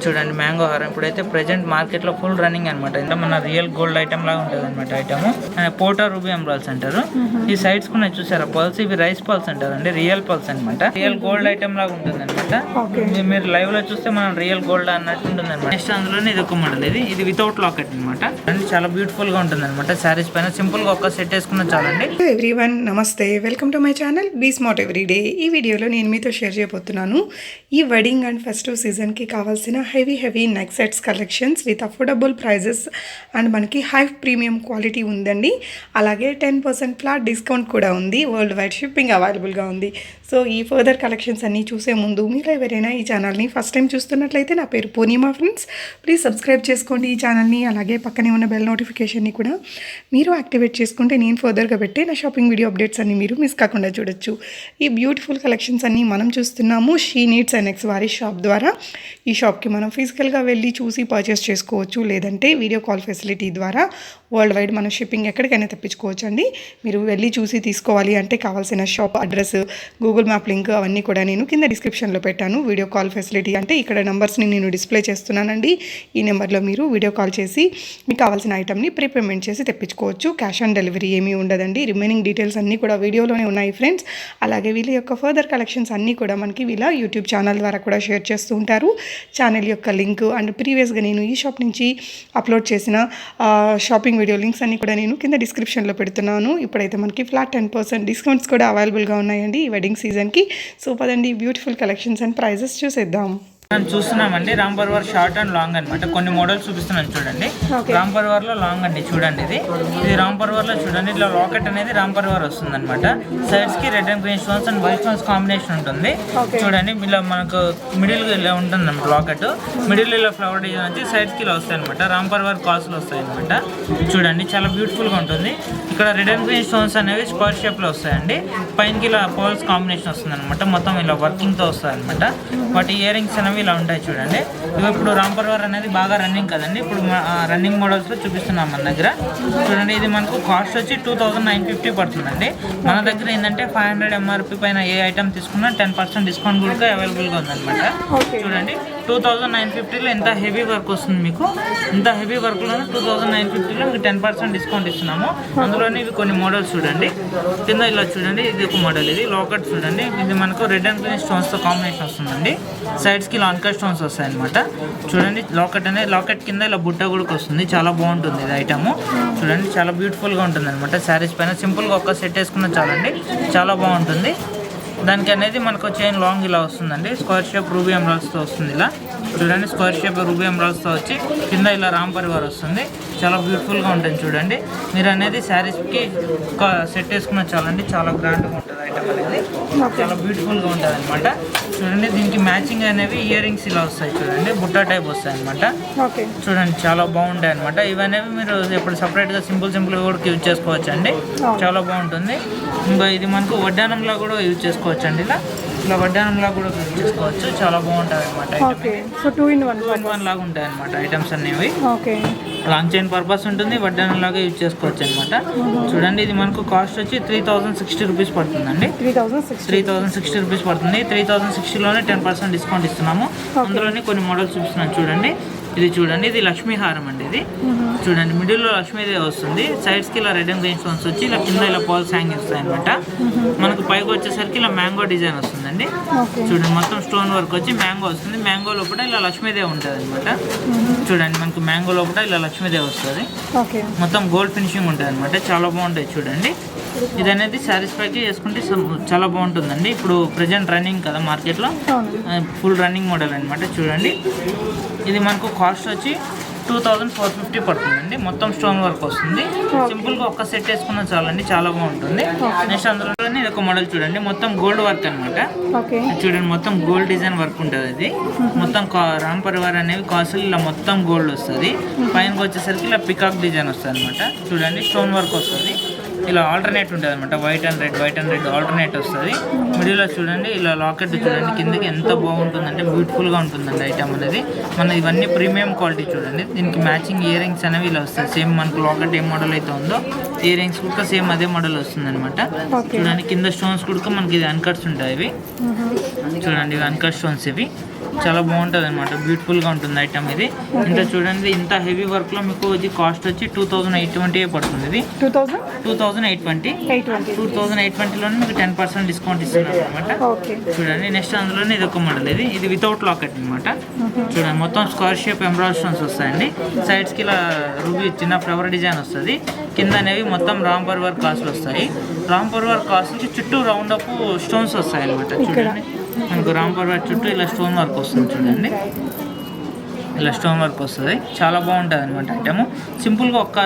చూడండి మ్యాంగో హారం ఇప్పుడైతే ప్రెజెంట్ మార్కెట్ లో ఫుల్ రన్నింగ్ అనమాట. అంటే మన రియల్ గోల్డ్ ఐటమ్ లాగా ఉంటుంది అనమాట. ఐటమ్ పోటా రూబీ ఎమరాల్డ్స్ అంటారు. ఈ సైడ్స్ కూడా చూసారా పల్స్, ఇవి రైస్ పల్స్ అంటారు అండి. రియల్ పల్స్ అనమాట. రియల్ గోల్డ్ ఐటమ్ లాగా ఉంటుంది అనమాట. మీరు లైవ్ లో చూస్తే మనం రియల్ గోల్డ్ అన్నట్టు ఉంటుంది అనమాట. నెక్స్ట్ అందులోనే ఇది ఒక మోడల్, ఇది వితౌట్ లాకెట్ అనమాట. అండ్ చాలా బ్యూటిఫుల్ గా ఉంటుంది అనమాట. శారీస్ పైన సింపుల్ గా ఒక సెట్ వేసుకున్న చాలండి. ఎవ్రీవన్ నమస్తే, welcome to my channel be smart everyday. ఈ వీడియోలో నేను మీతో షేర్ చేయబోతున్నాను ఈ వెడ్డింగ్ అండ్ ఫెస్టివ్ సీజన్కి కావాల్సిన heavy neck sets collections with affordable prices and మనకి హై ప్రీమియం క్వాలిటీ ఉందండి. అలాగే 10% ఫ్లాట్ డిస్కౌంట్ కూడా ఉంది. వరల్డ్ వైడ్ షిప్పింగ్ అవైలబుల్గా ఉంది. సో ఈ ఫర్దర్ కలెక్షన్స్ అన్నీ చూసే ముందు మీరు ఎవరైనా ఈ ఛానల్ని ఫస్ట్ టైం చూస్తున్నట్లయితే నా పేరు పూర్ణిమా ఫ్రెండ్స్. ప్లీజ్ సబ్స్క్రైబ్ చేసుకోండి ఈ ఛానల్ని. అలాగే పక్కనే ఉన్న బెల్ నోటిఫికేషన్ని కూడా మీరు యాక్టివేట్ చేసుకుంటే నేను ఫర్దర్గా పెట్టే నా షాపింగ్ వీడియో అప్డేట్స్ అన్ని మీరు మిస్ కాకుండా చూడొచ్చు. ఈ బ్యూటిఫుల్ కలెక్షన్స్ అన్నీ మనం చూస్తున్నాము షీ నీడ్స్ అండ్ ఎక్స్ వారి షాప్ ద్వారా. ఈ షాప్కి మనం ఫిజికల్గా వెళ్ళి చూసి పర్చేస్ చేసుకోవచ్చు, లేదంటే వీడియో కాల్ ఫెసిలిటీ ద్వారా వరల్డ్ వైడ్ మనం షిప్పింగ్ ఎక్కడికైనా తెప్పించుకోవచ్చు అండి. మీరు వెళ్ళి చూసి తీసుకోవాలి అంటే కావాల్సిన shop address, Google map link అవన్నీ కూడా నేను కింద డిస్క్రిప్షన్లో పెట్టాను. వీడియో కాల్ ఫెసిలిటీ అంటే ఇక్కడ నెంబర్స్ని నేను డిస్ప్లే చేస్తున్నానండి. ఈ నెంబర్లో మీరు వీడియో కాల్ చేసి మీకు కావాల్సిన ఐటమ్ని ప్రీపేమెంట్ చేసి తెప్పించుకోవచ్చు. క్యాష్ ఆన్ డెలివరీ ఏమీ ఉండదండి. రిమైనింగ్ డీటెయిల్స్ అన్నీ కూడా వీడియోలోనే ఉన్నాయి ఫ్రెండ్స్. అలాగే వీళ్ళ యొక్క ఫర్దర్ కలెక్షన్స్ అన్నీ కూడా మనకి వీళ్ళ యూట్యూబ్ ఛానల్ ద్వారా కూడా షేర్ చేస్తూ ఉంటారు. ఛానల్ యొక్క లింక్ అండ్ ప్రీవియస్గా నేను ఈ షాప్ నుంచి అప్లోడ్ చేసిన షాపింగ్ వీడియో లింక్స్ అన్నీ కూడా నేను కింద డిస్క్రిప్షన్లో పెడుతున్నాను. ఇప్పుడైతే మనకి ఫ్లాట్ 10% డిస్కౌంట్స్ కూడా అవైలబుల్గా ఉన్నాయండి ఈ వెడ్డింగ్ సీజన్కి. సో పదండి బ్యూటిఫుల్ కలెక్షన్స్ అండ్ ప్రైజెస్ చూసేద్దాం. మనం చూస్తున్నామండి రాంపర్వర్ షార్ట్ అండ్ లాంగ్ అనమాట. కొన్ని మోడల్స్ చూపిస్తున్నాను చూడండి. రాంపర్వర్ లో లాంగ్ అండి చూడండి. ఇది రాంపర్వర్ లో చూడండి. ఇట్లా లాకెట్ అనేది రాంపర్వర్ వస్తుంది అనమాట. సైడ్స్ కి red and green stones and white stones combination ఉంటుంది చూడండి. ఇలా మనకు మిడిల్ ఇలా ఉంటుంది అనమాట లాకెట్. మిడిల్ ఇలా ఫ్లవర్ డిజైన్ వచ్చి సైడ్స్ కి ఇలా వస్తాయి అనమాట. రాంపర్వర్ కాస్ట్ లో వస్తాయి అనమాట. చూడండి చాలా బ్యూటిఫుల్ గా ఉంటుంది. ఇక్కడ రెడ్ అండ్ గ్రీన్ స్టోన్స్ అనేవి స్క్వేర్ షేప్ లో వస్తాయండి. పైనకి ఇలా పోల్స్ కాంబినేషన్ వస్తుంది అనమాట. మొత్తం ఇలా వర్కింగ్ తో వస్తాయి అనమాట. వాటి ఇయర్ రింగ్స్ అనేవి ఇలా ఉంటాయి చూడండి. ఇప్పుడు రాంపర్వర్ అనేది బాగా రన్నింగ్ కదండి. ఇప్పుడు రన్నింగ్ మోడల్స్ లో చూపిస్తున్నాం మన దగ్గర చూడండి. ఇది మనకు కాస్ట్ వచ్చి 2950 పడుతుందండి. మన దగ్గర ఏంటంటే 500 MRP పైన ఏ ఐటమ్ తీసుకున్నా 10% డిస్కౌంట్ కూడా అవైలబుల్ గా ఉందన్నమాట. చూడండి 2950లో ఎంత హెవీ వర్క్ వస్తుంది మీకు. ఇంత హెవీ వర్క్ లో 2950లో మీకు 10% డిస్కౌంట్ ఇస్తున్నాము. అందులోనే ఇవి కొన్ని మోడల్స్ చూడండి. కింద ఇలా చూడండి. ఇది ఒక మోడల్, ఇది లాకెట్ చూడండి. ఇది మనకు రెడ్ అండ్ గ్రీన్ స్టోన్స్ తో కాంబినేషన్ వస్తుందండి. సైడ్స్ కి ఇలా అంకర్ స్టోన్స్ వస్తాయి అనమాట. చూడండి లాకెట్ అనేది లాకెట్ కింద ఇలా బుట్ట కూడా వస్తుంది. చాలా బాగుంటుంది ఇది ఐటమ్. చూడండి చాలా బ్యూటిఫుల్ గా ఉంటుంది అనమాట. శారీస్ పైన సింపుల్ గా ఒక సెట్ వేసుకున్న చాలండి. చాలా బాగుంటుంది. దానికి అనేది మనకు చైన్ లాంగ్ ఇలా వస్తుందండి. స్క్వేర్ షేప్ రూబీ ఎమరాల్డ్స్ తో వస్తుంది. ఇలా చూడండి స్క్వేర్ షేప్ రూబీ ఎమరాల్డ్స్ తో వచ్చి కింద ఇలా రాంపర్వర్ వస్తుంది. చాలా బ్యూటిఫుల్ గా ఉంటుంది చూడండి. మీరు అనేది శారీస్ కి ఒక సెట్ వేసుకున్న చాలండి. చాలా గ్రాండ్ గా ఉంటుంది ఐటమ్ అనేది. చాలా బ్యూటిఫుల్ గా ఉంటుంది అనమాట. చూడండి దీనికి మ్యాచింగ్ అనేవి ఇయర్ రింగ్స్ ఇలా వస్తాయి చూడండి. బుట్ట టైప్ వస్తాయి అనమాట. చూడండి చాలా బాగుంటాయి అనమాట. ఇవనేవి మీరు ఇప్పుడు సపరేట్ గా సింపుల్ గా కూడా యూజ్ చేసుకోవచ్చు అండి. చాలా బాగుంటుంది. ఇంకా ఇది మనకు వడ్డానంలా కూడా యూజ్ చేసుకోవచ్చు అండి. ఇలా వడ్డానంలా కూడా యూజ్ చేసుకోవచ్చు. చాలా బాగుంటుంది అనమాట. 2-in-1 లాగా ఉంటాయి అనమాట ఐటమ్స్ అనేవి. లాంగ్ చైన్ పర్పస్ ఉంటుంది. వడ్డానం లాగా యూజ్ చేసుకోవచ్చు అనమాట. చూడండి ఇది మనకు కాస్ట్ వచ్చి 3060 రూపీస్ పడుతుందండి. 3060 రూపీస్ పడుతుంది. 3060లోనే 10% డిస్కౌంట్ ఇస్తున్నాము. అందులోనే కొన్ని మోడల్స్ చూపిస్తున్నాను చూడండి. ఇది చూడండి, ఇది లక్ష్మీ హారం అండి. ఇది చూడండి మిడిల్లో లక్ష్మీదేవి వస్తుంది. సైడ్స్ కి ఇలా రెడ్ అండ్ గ్రీన్ స్టోన్స్ వచ్చి ఇలా కింద ఇలా పాల్స్ హ్యాంగ్ వస్తాయి అనమాట. మనకు పైకి వచ్చేసరికి ఇలా మ్యాంగో డిజైన్ వస్తుందండి. చూడండి మొత్తం స్టోన్ వర్క్ వచ్చి మ్యాంగో వస్తుంది. మ్యాంగో లోపల ఇలా లక్ష్మీదేవి ఉంటుంది అనమాట. చూడండి మనకు మ్యాంగో లోపల ఇలా లక్ష్మీదేవి వస్తుంది. మొత్తం గోల్డ్ ఫినిషింగ్ ఉంటుంది అనమాట. చాలా బాగుంటుంది చూడండి. ఇది అనేది శారీస్ పైకి వేసుకుంటే చాలా బాగుంటుందండి. ఇప్పుడు ప్రెజెంట్ రన్నింగ్ కదా మార్కెట్లో, ఫుల్ రన్నింగ్ మోడల్ అనమాట. చూడండి ఇది మనకు కాస్ట్ వచ్చి 2450 పడుతుందండి. మొత్తం స్టోన్ వర్క్ వస్తుంది. సింపుల్ గా ఒక్క సెట్ వేసుకున్నా చాలండి. చాలా బాగుంటుంది. నెక్స్ట్ అందులోనే ఇది ఒక మోడల్ చూడండి. మొత్తం గోల్డ్ వర్క్ అనమాట. చూడండి మొత్తం గోల్డ్ డిజైన్ వర్క్ ఉంటుంది. ఇది మొత్తం రాంపర్వర్ అనేవి కాసులు ఇలా మొత్తం గోల్డ్ వస్తుంది. పైనకి వచ్చేసరికి ఇలా పికాక్ డిజైన్ వస్తుంది అనమాట. చూడండి స్టోన్ వర్క్ వస్తుంది. ఇలా ఆల్టర్నేట్ ఉంటుంది అనమాట. వైట్ అండ్ రెడ్ ఆల్టర్నేట్ వస్తుంది. మిడిల్లో చూడండి ఇలా లాకెట్ చూడండి కిందకి ఎంత బాగుంటుందంటే బ్యూటిఫుల్గా ఉంటుందండి ఐటమ్ అనేది. మన ఇవన్నీ ప్రీమియం క్వాలిటీ చూడండి. దీనికి మ్యాచింగ్ ఇయర్ రింగ్స్ అనేవి ఇలా వస్తాయి. సేమ్ మనకు లాకెట్ ఏ మోడల్ అయితే ఉందో ఇయర్ రింగ్స్ కూడా సేమ్ అదే మోడల్ వస్తుంది అనమాట. చూడండి కింద స్టోన్స్ కూడా మనకి ఇది అన్కట్స్ ఉంటాయి. ఇవి చూడండి ఇవి అన్కట్ స్టోన్స్. ఇవి చాలా బాగుంటుంది అనమాట, బ్యూటిఫుల్గా ఉంటుంది ఐటమ్ ఇది. ఇంత చూడండి, ఇంత హెవీ వర్క్లో మీకు ఇది కాస్ట్ వచ్చి 2820 పడుతుంది. ఇది 2820. 2820లోనే మీకు 10% డిస్కౌంట్ ఇస్తున్నారు అనమాట. చూడండి నెక్స్ట్ అందులోనే ఇది ఒక మోడల్. ఇది వితౌట్ లాకెట్ అనమాట. చూడండి మొత్తం స్క్వేర్ షేప్ ఎంబ్రాయిడరీ స్టోన్స్ వస్తాయండి. సైడ్స్కి ఇలా రూబీ చిన్న ఫ్లవర్ డిజైన్ వస్తుంది. కింద అనేవి మొత్తం రాంపర్ వర్క్ కాసులు వస్తాయి. రాంపర్ వర్క్ కాసులకి చుట్టూ రౌండ్ అప్ స్టోన్స్ వస్తాయి అనమాట. చూడండి మనకు రాంపర్ వర్క్ చుట్టూ ఇలా స్టోన్ వర్క్ వస్తుంది. చూడండి ఇలా స్టోన్ వర్క్ వస్తుంది. చాలా బాగుంటుంది అనమాట ఐటమ్. సింపుల్గా ఒక్క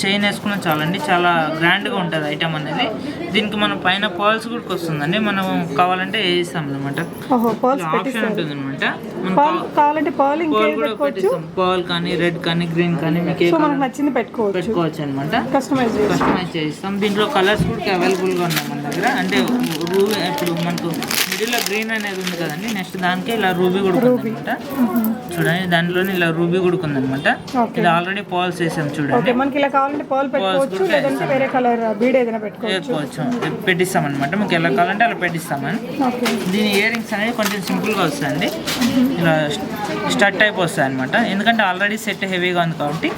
చైన్ వేసుకున్న చాలండి, చాలా గ్రాండ్గా ఉంటుంది ఐటమ్ అనేది. దీనికి మనం పైన పర్ల్స్ కూడా వస్తుందండి, మనం కావాలంటే వేయిస్తాం అనమాట. ఆప్షన్ ఉంటుంది అనమాట. పర్ల్ కానీ రెడ్ కానీ గ్రీన్ కానీ మీకు నచ్చింది పెట్టుకోవచ్చు అనమాట. కస్టమైజ్ చేయిస్తాం. దీంట్లో కలర్స్ కూడా అవైలబుల్గా ఉన్నాయి మన దగ్గర. అంటే ఇప్పుడు మనకు మిడిల్లో గ్రీన్ అనేది ఉంది కదండి, నెక్స్ట్ దానికి ఇలా రూబీ కూడా అనమాట. చూడండి దాంట్లోనే ఇలా రూబీ కూడా ఉందనమాట. ఇది ఆల్రెడీ పర్ల్స్ వేసాం. చూడండి పెట్టుకోవచ్చు, పెట్టిస్తాం అనమాట. మీకు ఎలా కావాలంటే అలా పెట్టిస్తామని. దీని ఇయర్ రింగ్స్ అనేది కొంచెం సింపుల్గా వస్తాయండి, ఇలా స్టడ్ టైప్ వస్తాయి అనమాట. ఎందుకంటే ఆల్రెడీ సెట్ హెవీగా ఉంది కాబట్టి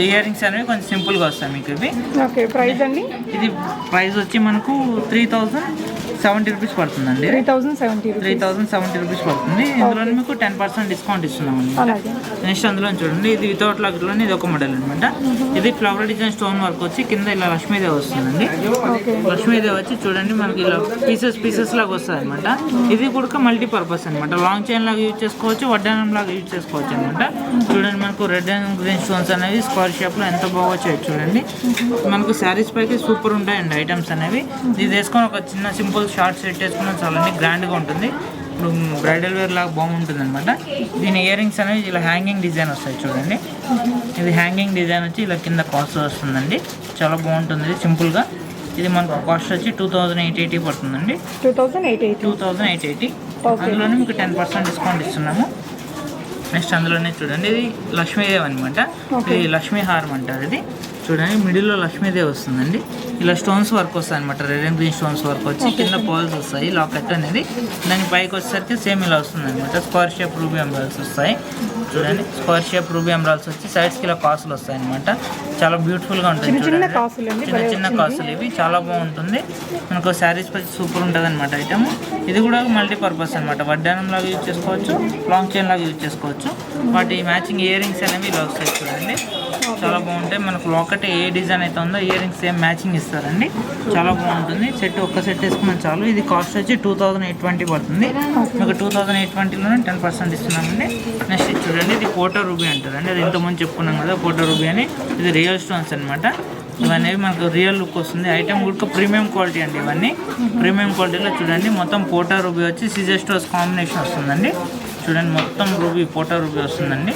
ఇయర్ రింగ్స్ అనేవి కొంచెం సింపుల్గా వస్తాయి మీకు. ఇవి ఇది ప్రైస్ వచ్చి మనకు 3070 రూపీస్ పడుతుందండి. 3070 రూపీస్ పడుతుంది. ఇందులో మీకు 10% డిస్కౌంట్ ఇస్తున్నాం అనమాట. నెక్స్ట్ అందులో చూడండి, ఇది వితౌట్ లాకెట్లోనే ఇది ఒక మోడల్ అనమాట. ఇది ఫ్లవర్ డిజైన్ స్టోన్ వర్క్ వచ్చి కింద ఇలా లక్ష్మీదేవి వస్తుందండి. లక్ష్మీదేవి వచ్చి చూడండి మనకి ఇలా పీసెస్ లాగా వస్తుంది అనమాట. ఇది కూడా మల్టీపర్పస్ అనమాట. లాంగ్ చైన్ లాగా యూజ్ చేసుకోవచ్చు, వడ్డానం లాగా యూజ్ చేసుకోవచ్చు అనమాట. చూడండి మనకు రెడ్ అండ్ గ్రీన్ స్టోన్స్ అనేవి స్క్వేర్ షేప్లో ఎంత బాగా వచ్చాయి చూడండి. మనకు శారీస్ పైకి సూపర్ ఉంటాయండి ఐటమ్స్ అనేవి. ఇది వేసుకొని ఒక చిన్న సింపుల్ షార్ట్ సెట్ వేసుకున్న చాలండి, గ్రాండ్గా ఉంటుంది. ఇప్పుడు బ్రైడల్ వేర్ లాగా బాగుంటుంది అనమాట. దీని ఇయర్ రింగ్స్ అనేవి ఇలా హ్యాంగింగ్ డిజైన్ వస్తాయి. చూడండి ఇది హ్యాంగింగ్ డిజైన్ వచ్చి ఇలా కింద కాస్ట్ వస్తుందండి. చాలా బాగుంటుంది సింపుల్గా. ఇది మనకు కాస్ట్ వచ్చి 2880 పడుతుందండి. 2880. అందులోనే మీకు 10% డిస్కౌంట్ ఇస్తున్నాము. నెక్స్ట్ అందులోనే చూడండి, ఇది లక్ష్మీదేవి అనమాట. ఇది లక్ష్మీ హారం అంటారు. ఇది చూడండి మిడిల్లో లక్ష్మీదేవి వస్తుందండి. ఇలా స్టోన్స్ వర్క్ వస్తాయి అనమాట. Red and green stones work వచ్చి కింద పర్ల్స్ వస్తాయి, లాకెట్ అనేది. దాని పైకి వచ్చేసరికి సేమ్ ఇలా వస్తుంది అనమాట. స్క్వేర్ షేప్ రూబీ ఎంబ్రాయిల్స్ వస్తాయి. చూడండి స్క్వేర్ షేప్ రూబీ ఎంబ్రాయిల్స్ వచ్చి సైడ్స్కి ఇలా కాసులు వస్తాయి అనమాట. చాలా బ్యూటిఫుల్గా ఉంటుంది. చిన్న కాసులు ఇవి చాలా బాగుంటుంది. మనకు శారీస్ పై సూపర్ ఉంటుంది అనమాట ఐటమ్. ఇది కూడా మల్టీపర్పస్ అనమాట. వడ్డానం లాగా యూజ్ చేసుకోవచ్చు, లాంగ్ చైన్ లాగా యూజ్ చేసుకోవచ్చు. వాటి మ్యాచింగ్ ఇయర్ రింగ్స్ అనేవి ఇలా వస్తాయి. చూడండి చాలా బాగుంటాయి. మనకు లాకెట్ ఏ డిజైన్ అయితే ఉందో ఇయర్ రింగ్స్ సేమ్ మ్యాచింగ్ ఇస్తారండి. చాలా బాగుంటుంది. సెట్ ఒక్క సెట్ వేసుకున్న చాలు. ఇది కాస్ట్ వచ్చి 2820 పడుతుంది. మీకు 2820లోనే 10% ఇస్తున్నామండి. నెక్స్ట్ చూడండి, ఇది పోటా రూబీ అంటారండి. అది ఇంతకుముందు చెప్పుకున్నాం కదా పోటా రూబీ అని. ఇది రియల్ స్టోన్స్ అనమాట. ఇవన్నీ మనకు రియల్ లుక్ వస్తుంది. ఐటమ్ కూడా ప్రీమియం క్వాలిటీ అండి. ఇవన్నీ ప్రీమియం క్వాలిటీలో చూడండి మొత్తం పోటా రూబీ వచ్చి సిజర్ స్టోన్స్ కాంబినేషన్ వస్తుందండి. చూడండి మొత్తం రూబీ పోటా రూబీ వస్తుందండి.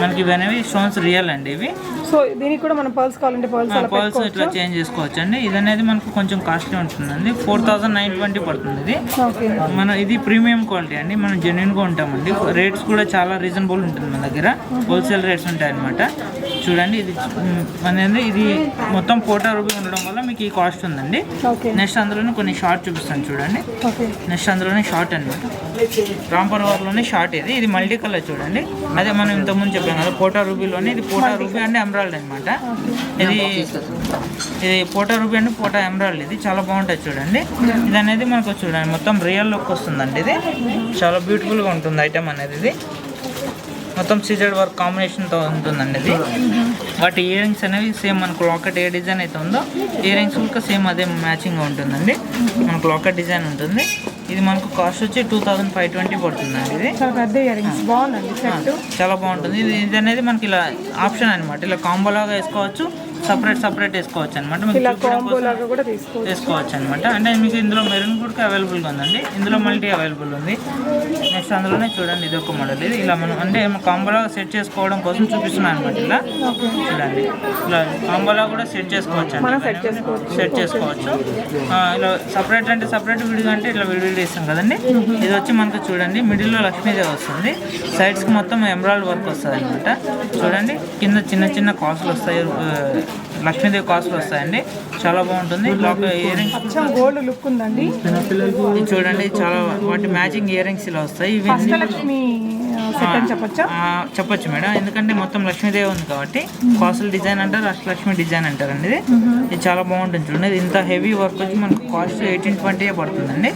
మనకి ఇవి అనేవి స్టోన్స్ రియల్ అండి. ఇవి సో దీనికి కూడా మనం పర్ల్స్ కావాలంటే పర్ల్స్ ఇట్లా చేంజ్ చేసుకోవచ్చు అండి. ఇది అనేది మనకు కొంచెం కాస్ట్లీ ఉంటుందండి. 4920 పడుతుంది. ఇది మన ఇది ప్రీమియం క్వాలిటీ అండి. మనం జెన్యున్గా ఉంటామండి. రేట్స్ కూడా చాలా రీజనబుల్ ఉంటుంది మన దగ్గర. హోల్సేల్ రేట్స్ ఉంటాయి అనమాట. చూడండి ఇది అనేది ఇది మొత్తం పోటా రూబీ ఉండడం వల్ల మీకు ఈ కాస్ట్ ఉందండి. నెక్స్ట్ అందులోనే కొన్ని షార్ట్ చూపిస్తాను చూడండి. నెక్స్ట్ అందులోనే షార్ట్ అనమాట. రాంపర్ వర్క్లోనే షార్ట్. ఇది మల్టీ కలర్ చూడండి. అదే మనం ఇంతకుముందు చెప్పాం కదా పోటా రూబీలోనే. ఇది పోటా రూబీ అంటే ఎమరాల్డ్ అనమాట. ఇది పోటా రూబీ అంటే పోటా ఎమరాల్డ్. ఇది చాలా బాగుంటుంది చూడండి. ఇది అనేది మనకు చూడండి మొత్తం రియల్ లుక్ వస్తుందండి. ఇది చాలా బ్యూటిఫుల్గా ఉంటుంది ఐటమ్ అనేది. ఇది మొత్తం సీజెడ్ వర్క్ కాంబినేషన్తో ఉంటుందండి. ఇది వాటి ఇయర్ రింగ్స్ అనేవి సేమ్ మనకు లాకెట్ ఏ డిజైన్ అయితే ఉందో ఇయర్ రింగ్స్ కూడా సేమ్ అదే మ్యాచింగ్గా ఉంటుందండి. మనకు లాకెట్ డిజైన్ ఉంటుంది. ఇది మనకు కాస్ట్ వచ్చి 2520 పడుతుందండి. ఇది చాలా బాగుంటుంది. ఇది అనేది మనకి ఇలా ఆప్షన్ అనమాట. ఇలా కాంబో లాగా వేసుకోవచ్చు, సపరేట్ వేసుకోవచ్చు అనమాట. మీకు వేసుకోవచ్చు అనమాట. అంటే మీకు ఇందులో మెరూన్ కూడా అవైలబుల్గా ఉందండి. ఇందులో మల్టీ అవైలబుల్ ఉంది. నెక్స్ట్ అందులోనే చూడండి ఇది ఒక మోడల్. ఇది ఇలా మనం అంటే కాంబోలాగా సెట్ చేసుకోవడం కోసం చూపిస్తున్నాను అనమాట. ఇలా చూడండి ఇలా కాంబోలా కూడా సెట్ చేసుకోవచ్చు అండి. సెట్ చేసుకోవచ్చు. ఇలా సపరేట్ అంటే సపరేట్ విడిగా అంటే ఇట్లా విడిగా ఇస్తాం కదండి. ఇది వచ్చి మనకు చూడండి మిడిల్లో లక్ష్మీదేవి వస్తుంది. సైడ్స్కి మొత్తం ఎమరాల్డ్ వర్క్ వస్తుంది అనమాట. చూడండి కింద చిన్న కాసులు వస్తాయి. లక్ష్మీదేవి కాసులు వస్తాయండి, చాలా బాగుంటుంది. లోపల ఇయర్ రింగ్స్ అచ్చం గోల్డ్ లుక్ ఉందండి. ఇది చూడండి, చాలా వాటి మ్యాచింగ్ ఇయర్ రింగ్స్ ఇలా వస్తాయి. ఇవి అష్టలక్ష్మి సెట్ అని చెప్పొచ్చా? చెప్పొచ్చు మేడం, ఎందుకంటే మొత్తం లక్ష్మీదేవి ఉంది కాబట్టి కాసుల డిజైన్ అంటారు, అష్టలక్ష్మి డిజైన్ అంటారండి. ఇది చాలా బాగుంటుంది చూడండి. ఇది ఇంత హెవీ వర్క్ వచ్చి మనకు కాస్ట్ 1820 పడుతుందండి.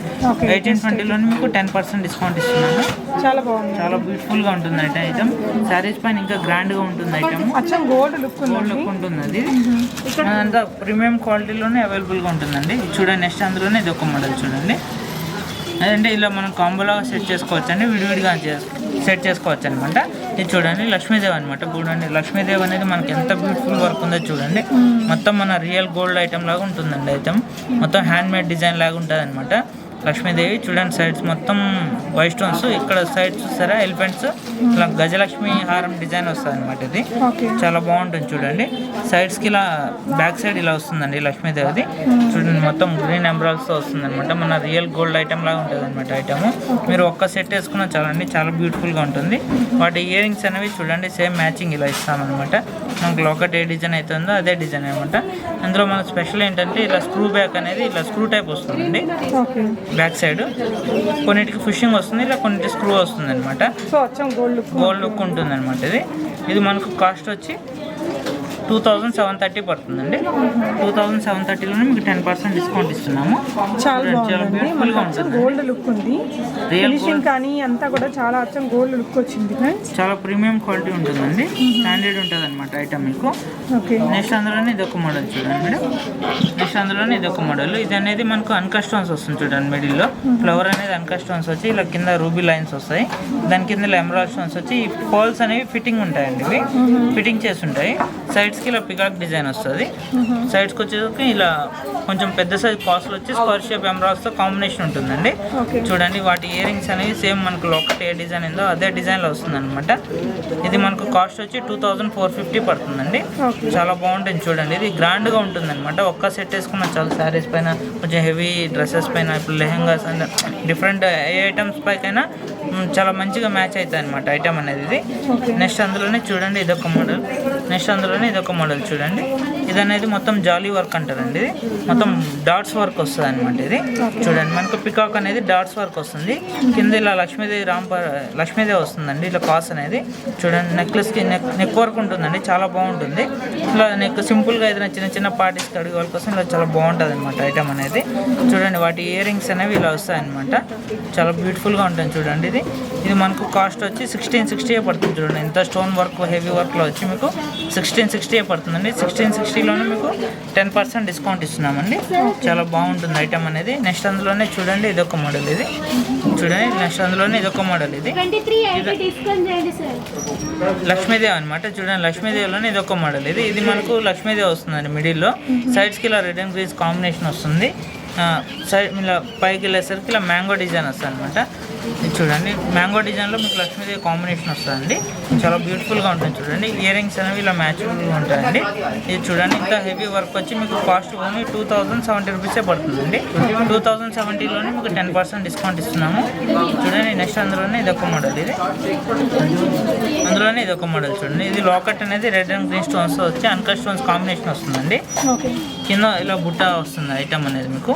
1820లోనే మీకు 10% డిస్కౌంట్ ఇస్తున్నాను. చాలా బాగుంది, చాలా బ్యూటిఫుల్ గా ఉంటుంది ఐటమ్. శారీస్ పైన ఇంకా గ్రాండ్ గా ఉంటుంది ఐటమ్. అచ్చం గోల్డ్ లుక్ ఉంటుంది అది. అంతా ప్రీమియం క్వాలిటీలోనే అవైలబుల్ గా ఉంటుందండి. చూడండి, నెక్స్ట్ అందులోనే ఇది ఒక మోడల్ చూడండి. అదంటే ఇలా మనం కాంబోలాగా సెట్ చేసుకోవచ్చు అండి, విడివిడిగా సెట్ చేసుకోవచ్చు అనమాట. ఇది చూడండి, లక్ష్మీదేవి అనమాట. చూడండి, లక్ష్మీదేవి అనేది మనకి ఎంత బ్యూటిఫుల్ వర్క్ ఉందో చూడండి. మొత్తం మన రియల్ గోల్డ్ ఐటమ్ లాగా ఉంటుందండి. ఐటమ్ మొత్తం హ్యాండ్ మేడ్ డిజైన్ లాగా ఉంటుంది అనమాట. లక్ష్మీదేవి చూడండి, సైడ్స్ మొత్తం వైట్ స్టోన్స్, ఇక్కడ సైడ్స్ చూస్తారా ఎలిఫెంట్స్, ఇలా గజలక్ష్మి హారం డిజైన్ వస్తుంది అనమాట. ఇది చాలా బాగుంటుంది చూడండి. సైడ్స్ కి ఇలా బ్యాక్ సైడ్ ఇలా వస్తుందండి లక్ష్మీదేవిది. చూడండి, మొత్తం గ్రీన్ ఎంబ్రాయిడ్స్ తో వస్తుంది అనమాట. మన రియల్ గోల్డ్ ఐటమ్ లాగా ఉంటుంది అనమాట. ఐటమ్ మీరు ఒక్క సెట్ వేసుకున్నా చాలండి, చాలా బ్యూటిఫుల్ గా ఉంటుంది. వాటి ఇయర్ రింగ్స్ అనేవి చూడండి, సేమ్ మ్యాచింగ్ ఇలా ఇస్తామన్నమాట. మనకు లోకట్ ఏ డిజైన్ అయితే ఉందో అదే డిజైన్ అనమాట. అందులో మన స్పెషల్ ఏంటంటే ఇలా స్క్రూ బ్యాక్ అనేది ఇలా స్క్రూ టైప్ వస్తుందండి. బ్యాక్ సైడ్ కొన్నిటికి ఫిషింగ్ వస్తుంది, ఇలా కొన్నిటికి స్క్రూ వస్తుంది అనమాట. గోల్డ్ లుక్ ఉంటుంది అనమాట. ఇది మనకు కాస్ట్ వచ్చి 2730 పడుతుందండి. 2730లోనే మీకు 10% డిస్కౌంట్ ఇస్తున్నాము. చాలా బ్యూటిఫుల్ గా ఉంటుంది, గోల్డ్ లుక్ ఉంది. ఫినిషింగ్ కానీ అంతా కూడా చాలా అచ్చం గోల్డ్ లుక్ వచ్చింది. చాలా ప్రీమియం క్వాలిటీ ఉంటుందండి, స్టాండర్డ్ ఉంటుంది అనమాట ఐటమ్ మీకు. నెక్స్ట్ అందులోనే ఇది ఒక మోడల్ చూడండి మేడం. నెక్స్ట్ అందులోనే ఇది ఒక మోడల్. ఇది అనేది మనకు అన్కట్ స్టోన్స్ వస్తుంది చూడండి. మిడిల్ లో ఫ్లవర్ అనేది అన్కట్ స్టోన్స్ వచ్చి ఇలా కింద రూబీ లైన్స్ వస్తాయి. దాని కింద ఎమరాల్డ్ స్టోన్స్ వచ్చి ఈ పోల్స్ అనేవి ఫిట్టింగ్ ఉంటాయండి. ఇవి ఫిట్టింగ్ చేసి ఉంటాయి. సైడ్స్ కి ఇలా పికాక్ డిజైన్ వస్తుంది. సైడ్స్కి వచ్చేసరికి ఇలా కొంచెం పెద్ద సైజ్ కాస్ట్లు వచ్చి స్క్వేర్ షేప్ ఎమరాల్డ్స్ తో కాంబినేషన్ ఉంటుందండి. చూడండి, వాటి ఇయర్ రింగ్స్ అనేవి సేమ్ మనకు లోకట్ ఏ డిజైన్ ఉందో అదే డిజైన్ లో వస్తుంది అనమాట. ఇది మనకు కాస్ట్ వచ్చి 2450 పడుతుందండి. చాలా బాగుంటుంది చూడండి. ఇది గ్రాండ్ గా ఉంటుంది అనమాట. ఒక్క సెట్ వేసుకున్న చాలా శారీస్ పైన, కొంచెం హెవీ డ్రెస్సెస్ పైన, ఇప్పుడు lehengas and different uh items పైకైనా చాలా మంచిగా మ్యాచ్ అవుతుంది అనమాట ఐటమ్ అనేది. ఇది నెక్స్ట్ అందులోనే చూడండి, ఇదొక మోడల్. నెక్స్ట్ అందులోనే ఇదొక మోడల్ చూడండి. ఇది అనేది మొత్తం జాలీ వర్క్ అంటారండి. ఇది మొత్తం డాట్స్ వర్క్ వస్తుంది అనమాట. ఇది చూడండి, మనకు పికాక్ అనేది డాట్స్ వర్క్ వస్తుంది. కింద ఇలా లక్ష్మీదేవి వస్తుందండి. ఇలా కాస్ అనేది చూడండి, నెక్లెస్ కి నెక్ వర్క్ ఉంటుందండి, చాలా బాగుంటుంది. ఇలా నెక్ సింపుల్ గా ఏదైనా చిన్న చిన్న పార్టీస్ కడిగే వాళ్ళ కోసం ఇలా చాలా బాగుంటుంది అనమాట ఐటమ్ అనేది. చూడండి, వాటి ఇయర్ రింగ్స్ అనేవి ఇలా వస్తాయి అనమాట. చాలా బ్యూటిఫుల్ గా ఉంటుంది చూడండి. ఇది మనకు కాస్ట్ వచ్చి 1660 పడుతుంది చూడండి. ఇంత స్టోన్ వర్క్ హెవీ వర్క్ లో వచ్చి మీకు 1660 పడుతుందండి. 1660లోనే మీకు 10% డిస్కౌంట్ ఇస్తున్నామండి. చాలా బాగుంటుంది ఐటమ్ అనేది. నెక్స్ట్ అందులోనే చూడండి, ఇదొక మోడల్. ఇది చూడండి, నెక్స్ట్ అందులోనే ఇదొక మోడల్. ఇది లక్ష్మీదేవి అనమాట. చూడండి, లక్ష్మీదేవిలోనే ఇదొక మోడల్. ఇది మనకు లక్ష్మీదేవి వస్తుందండి. మిడిల్లో సైడ్స్కి ఇలా రెడ్ అండ్ గ్రీన్ కాంబినేషన్ వస్తుంది. సైడ్ ఇలా పైకి వెళ్ళేసరికి ఇలా మ్యాంగో డిజైన్ వస్తుంది అనమాట. ఇది చూడండి, మ్యాంగో డిజైన్లో మీకు లక్ష్మీదేవి కాంబినేషన్ వస్తుందండి. చాలా బ్యూటిఫుల్గా ఉంటుంది చూడండి. ఇయర్ రింగ్స్ అనేవి ఇలా మ్యాచబుల్గా ఉంటాయండి. ఇది చూడండి, ఇంకా హెవీ వర్క్ వచ్చి మీకు కాస్ట్ ఓన్లీ 2070 రూపీసే పడుతుందండి. 2070లోనే మీకు 10% డిస్కౌంట్ ఇస్తున్నాము. చూడండి, నెక్స్ట్ అందులోనే ఇదొక మోడల్. అందులోనే ఇదొక మోడల్ చూడండి. ఇది లాకెట్ అనేది రెడ్ అండ్ గ్రీన్ స్టోన్స్ వచ్చి అన్కట్ స్టోన్స్ కాంబినేషన్ వస్తుందండి. కింద ఇలా బుట్ట వస్తుంది ఐటమ్ అనేది మీకు.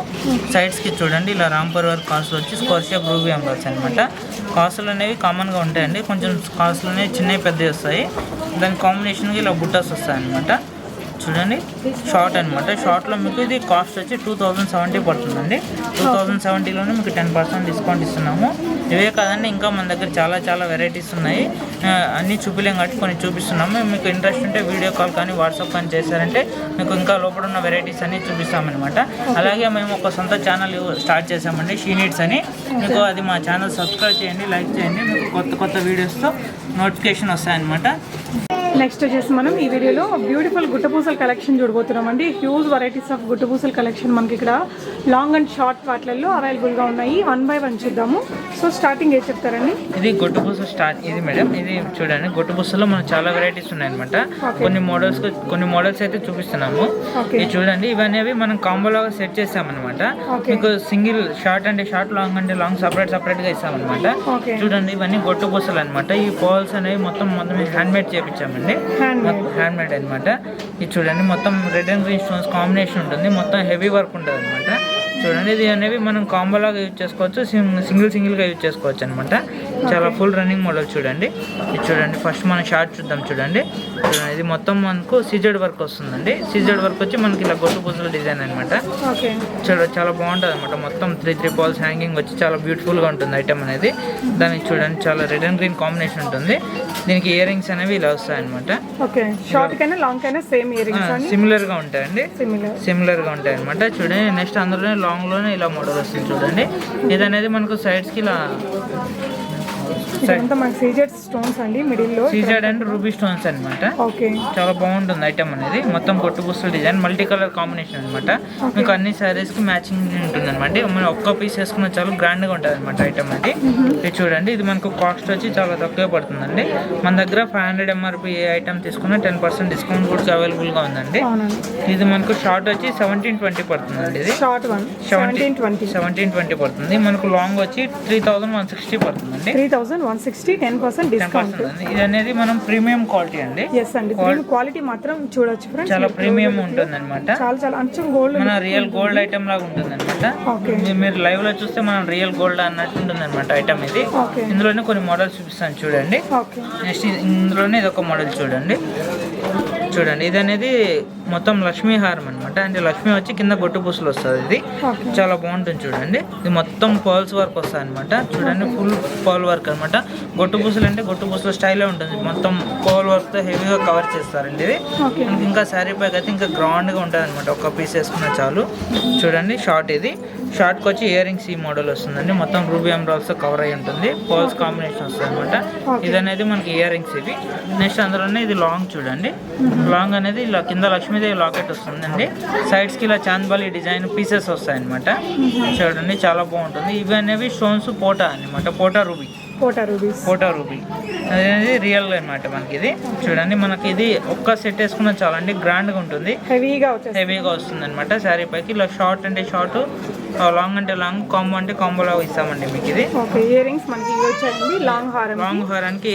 సైడ్స్కి చూడండి, ఇలా రాంపర్ వర్క్ కాసులు వచ్చి స్క్వేర్ షేప్ రూబీ ఎంబ్రాయిడ్స్ అనమాట. కాసులు అనేవి కామన్గా ఉంటాయండి, కొంచెం కాసులు అనేవి చిన్నవి పెద్దవి వస్తాయి. దాని కాంబినేషన్కి ఇలా బుట్టాస్ వస్తాయి అనమాట. చూడండి, షార్ట్ అనమాట. షార్ట్లో మీకు ఇది కాస్ట్ వచ్చి 2070 పడుతుందండి. 2070లోనే మీకు 10% డిస్కౌంట్ ఇస్తున్నాము. ఇవే కాదండి, ఇంకా మన దగ్గర చాలా వెరైటీస్ ఉన్నాయి. అన్నీ చూపిలేం కాబట్టి కొన్ని చూపిస్తున్నాము. మీకు ఇంట్రెస్ట్ ఉంటే వీడియో కాల్ కానీ వాట్సాప్ కానీ చేశారంటే మీకు ఇంకా లోపల ఉన్న వెరైటీస్ అన్నీ చూపిస్తామన్నమాట. అలాగే మేము ఒక సొంత ఛానల్ స్టార్ట్ చేసామండి, షీ నీడ్స్ అని. మీకు అది మా ఛానల్ సబ్స్క్రైబ్ చేయండి, లైక్ చేయండి. మీకు కొత్త వీడియోస్తో నోటిఫికేషన్ వస్తాయన్నమాట. నెక్స్ట్ వచ్చేసి మనం ఈ వీడియోలో బ్యూటిఫుల్ గుట్టపూసల కలెక్షన్ చూడబోతున్నామండి. హ్యూజ్ వెరైటీస్ ఆఫ్ గుట్టపూసల కలెక్షన్ మనకి ఇక్కడ లాంగ్ అండ్ షార్ట్ వాటిల్లో అవైలబుల్గా ఉన్నాయి. 1 by 1 చూద్దాము. సో స్టార్టింగ్ ఏం చెప్తారండి? ఇది గుట్టపూస ఇది మేడం. ఇది చూడండి, గుట్టపూసలో మనకు చాలా వెరైటీస్ ఉన్నాయన్నమాట. కొన్ని మోడల్స్ అయితే చూపిస్తున్నాము. ఇది చూడండి, ఇవన్నీ మనం కాంబోలాగా సెట్ చేసామన్నమాట. మీకు సింగిల్ షార్ట్ అంటే షార్ట్, లాంగ్ అంటే లాంగ్ సపరేట్గా ఇస్తామన్నమాట. చూడండి, ఇవన్నీ గుట్టపూసలు అనమాట. ఈ పోల్స్ అనేవి మొత్తం హ్యాండ్ మేడ్ చేయించామండి. చూడండి, హ్యాండ్ మేడ్ అనమాట. ఇది చూడండి మొత్తం red and green stones combination ఉంటుంది, మొత్తం హెవీ వర్క్ ఉంటుంది అనమాట. చూడండి ఇది అనేవి మనం కాంబోలాగా యూజ్ చేసుకోవచ్చు, సింగిల్గా యూజ్ చేసుకోవచ్చు అనమాట. చాలా ఫుల్ రన్నింగ్ మోడల్ చూడండి. ఇది చూడండి ఫస్ట్ మనం షార్ట్ చూద్దాం. చూడండి ఇది మొత్తం మనకు సీజెడ్ వర్క్ వస్తుందండి. సీజెడ్ వర్క్ వచ్చి మనకి ఇలా గొట్టు పూసల డిజైన్ అనమాట. చాలా బాగుంటుంది అనమాట. మొత్తం 3 బాల్స్ హ్యాంగింగ్ వచ్చి చాలా బ్యూటిఫుల్గా ఉంటుంది ఐటమ్ అనేది. దానికి చూడండి చాలా రెడ్ అండ్ గ్రీన్ కాంబినేషన్ ఉంటుంది. దీనికి ఇయర్ రింగ్స్ అనేవి ఇలా వస్తాయి అనమాట. సిమిలర్గా ఉంటాయండి, సిమిలర్గా ఉంటాయి అనమాట. చూడండి నెక్స్ట్ అందులోనే లాంగ్లోనే ఇలా మోడల్ వస్తుంది చూడండి. ఇది అనేది మనకు సైడ్స్కి ఇలా సీజెడ్ అండ్ రూబీ స్టోన్స్ అనమాట. చాలా బాగుంటుంది ఐటమ్ అనేది. మొత్తం గొట్టు పూసల డిజైన్ మల్టీ కలర్ కాంబినేషన్ అనమాట. మీకు అన్ని సారీస్ కి మ్యాచింగ్ ఉంటుంది అనమాట. మనం ఒక్క పీస్ వేసుకున్న చాలా గ్రాండ్ గా ఉంటుంది అనమాట ఐటమ్ అది. ఇది చూడండి ఇది మనకు కాస్ట్ వచ్చి చాలా తక్కువ పడుతుందండి. మన దగ్గర 500 MRP ఐటమ్ తీసుకున్న 10% డిస్కౌంట్ కూడా అవైలబుల్ గా ఉందండి. ఇది మనకు షార్ట్ వచ్చి 1720 పడుతుందండి. ఇది 1720 పడుతుంది. మనకు లాంగ్ వచ్చి 3160 పడుతుందండి. 160 10% డిస్కౌంట్. ఇది అనేది మనం ప్రీమియం క్వాలిటీ అండి. yes అండి, క్వాలిటీ మాత్రం చూడొచ్చు ఫ్రెండ్స్, చాలా ప్రీమియం ఉంటుంది అనమాట. చాలా అంచం గోల్డ్, మన రియల్ గోల్డ్ ఐటమ్ లాగా ఉంటుంది అనమాట. మీరు లైవ్ లో చూస్తే మనం రియల్ గోల్డ్ అన్నట్టు ఉంటుంది అనమాట ఐటమ్ ఇది. ఇందులోనే కొన్ని మోడల్స్ చూపిస్తాను చూడండి. నెక్స్ట్ ఇందులోనే ఇది ఒక మోడల్ చూడండి. ఇది అనేది మొత్తం లక్ష్మీ హారం అనమాట. అంటే లక్ష్మి వచ్చి కింద గొట్టు పూసలు వస్తుంది. ఇది చాలా బాగుంటుంది చూడండి. ఇది మొత్తం పర్ల్స్ వర్క్ వస్తుంది అనమాట. చూడండి ఫుల్ పర్ల్ వర్క్ అనమాట. గొట్టు పూసలు అంటే గొట్టు పూసల స్టైలే ఉంటుంది. మొత్తం పర్ల్ వర్క్ తో హెవీగా కవర్ చేస్తారండి. ఇది ఇంకా శారీ పైకి అయితే ఇంకా గ్రౌండ్ గా ఉంటుంది అనమాట. ఒక్క పీస్ వేసుకున్న చాలు. చూడండి షార్ట్ ఇది. షార్ట్కి వచ్చి ఇయర్ రింగ్స్ ఈ మోడల్ వస్తుందండి. మొత్తం రూబీ ఎమరాల్డ్స్ తో కవర్ అయి ఉంటుంది. పర్ల్స్ కాంబినేషన్ వస్తుంది అనమాట. ఇది అనేది మనకి ఇయర్ రింగ్స్ ఇవి. నెక్స్ట్ అందులోనే ఇది లాంగ్ చూడండి. లాంగ్ అనేది ఇలా కింద లక్ష్మీదేవి లాకెట్ వస్తుందండి. సైడ్స్ కి ఇలా చాంద్బాలి డిజైన్ పీసెస్ వస్తాయి అనమాట. చూడండి చాలా బాగుంటుంది. ఇవి అనేవి స్టోన్స్ పోటా అనమాట. పోటా రూబీ అనేది రియల్ అనమాట మనకి. ఇది చూడండి మనకి ఇది ఒక్క సెట్ వేసుకున్న చాలా అండి గ్రాండ్ గా ఉంటుంది, హెవీగా వస్తుంది అనమాట. శారీ పైకి ఇలా షార్ట్ అంటే షార్ట్, లాంగ్ అంటే లాంగ్, కాంబో అంటే కాంబో లాగా ఇస్తామండి మీకు. ఇది ఇయర్ రింగ్స్ మనకి వచ్చాయండి. లాంగ్ హారానికి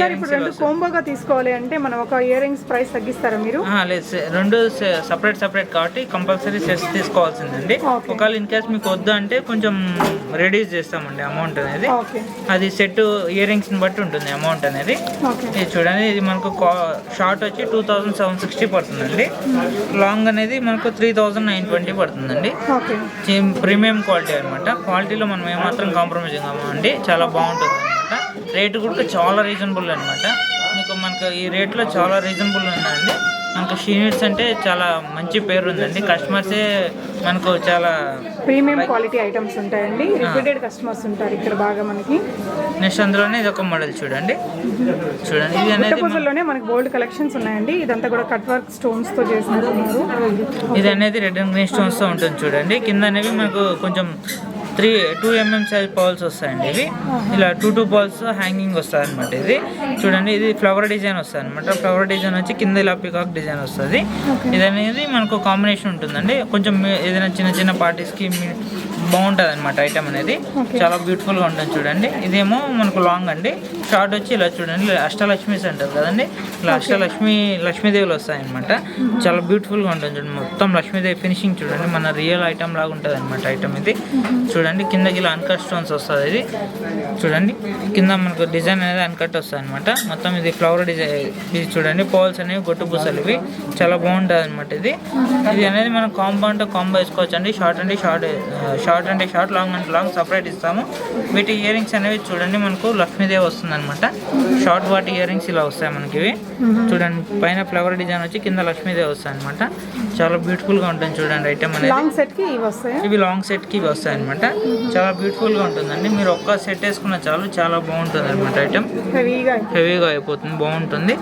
కాంబోగా తీసుకోవాలి అంటే మనం ఒక ఇయర్ రింగ్స్ ప్రైస్ తగ్గిస్తారా మీరు? లేదు, రెండు సెపరేట్ కాబట్టి కంపల్సరీ సెట్స్ తీసుకోవాల్సిందండి. ఒకవేళ ఇన్ కేస్ మీకు వద్దు అంటే కొంచెం రెడ్యూస్ చేస్తామండి అమౌంట్ అనేది. అది సెట్ ఇయర్ రింగ్స్ ని బట్టి ఉంటుంది అమౌంట్ అనేది. ఇది చూడండి ఇది మనకు షార్ట్ వచ్చి 2760 పడుతుందండి. లాంగ్ అనేది మనకు 3920 పడుతుందండి. ప్రీమియం క్వాలిటీ అనమాట. క్వాలిటీలో మనం ఏమాత్రం కాంప్రమైజ్ కామండి. చాలా బాగుంటుంది అనమాట. రేటు కూడా చాలా రీజనబుల్ అనమాట. మనకు ఈ రేట్లో చాలా రీజనబుల్ ఉందండి. మనకు షీనిట్స్ అంటే చాలా మంచి పేరు ఉందండి. కస్టమర్సే మనకు చాలా ప్రీమియం క్వాలిటీ ఐటమ్స్ ఉంటాయండి. రిపీటెడ్ కస్టమర్స్ ఉంటారు ఇక్కడ బాగా మనకి. నెక్స్ట్ అందులోనే ఇది ఒక మోడల్ చూడండి. ఇది అనేది మనకి గోల్డ్ కలెక్షన్స్ ఉన్నాయండి. ఇదంతా కూడా కట్ వర్క్ స్టోన్స్ తో చేసినారు. ఇది అనేది రెడ్ అండ్ గ్రీన్ స్టోన్స్ తో ఉంటుంది చూడండి. కింద అనేవి మనకు కొంచెం 2 mm సైజ్ పర్ల్స్ వస్తాయండి. ఇవి ఇలా 2 పర్ల్స్ హ్యాంగింగ్ వస్తాయి అనమాట. ఇది చూడండి ఇది ఫ్లవర్ డిజైన్ వస్తుంది అనమాట. ఫ్లవర్ డిజైన్ వచ్చి కింద ఇలా పికాక్ డిజైన్ వస్తుంది. ఇది అనేది మనకు కాంబినేషన్ ఉంటుందండి. కొంచెం ఏదైనా చిన్న పార్టీస్కి బాగుంటుంది అనమాట ఐటమ్ అనేది. చాలా బ్యూటిఫుల్ గా ఉంటుంది చూడండి. ఇదేమో మనకు లాంగ్ అండి. షార్ట్ వచ్చి ఇలా చూడండి అష్టలక్ష్మీస్ అంటారు కదండి. ఇలా లక్ష్మీదేవులు వస్తాయి అనమాట. చాలా బ్యూటిఫుల్ గా ఉంటుంది చూడండి. మొత్తం లక్ష్మీదేవి ఫినిషింగ్ చూడండి. మన రియల్ ఐటమ్ లాగా ఉంటుంది అనమాట ఐటమ్ ఇది. చూడండి కిందకి ఇలా అన్కట్ స్టోన్స్ వస్తుంది. ఇది చూడండి కింద మనకు డిజైన్ అనేది అన్కట్ వస్తుంది అనమాట. మొత్తం ఇది ఫ్లవర్ డిజైన్. ఇది చూడండి పోల్స్ అనేవి గొట్టు పూసలు ఇవి. చాలా బాగుంటుంది అనమాట. ఇది అనేది మనం కాంబో అంటే కాంబో వేసుకోవచ్చు అండి. షార్ట్ అంటే షార్ట్, లాంగ్ అంటే లాంగ్ సపరేట్ ఇస్తాము. వీటి ఇయర్ రింగ్స్ అనేవి చూడండి మనకు లక్ష్మీదేవి వస్తుంది అనమాట. షార్ట్ వాటి ఇయర్ రింగ్స్ ఇలా వస్తాయి మనకి. ఇవి చూడండి పైన ఫ్లవర్ డిజైన్ వచ్చి కింద లక్ష్మీదేవి వస్తాయి అనమాట. చాలా బ్యూటిఫుల్ గా ఉంటుంది చూడండి ఐటమ్ అనేది. ఇవి లాంగ్ సెట్ కి ఇవి వస్తాయి అనమాట. చాలా బ్యూటిఫుల్ గా ఉంటుందండి. మీరు ఒక్క సెట్ వేసుకున్న చాలు, చాలా బాగుంటుంది అనమాట ఐటమ్. హెవీగా అయిపోతుంది, బాగుంటుంది.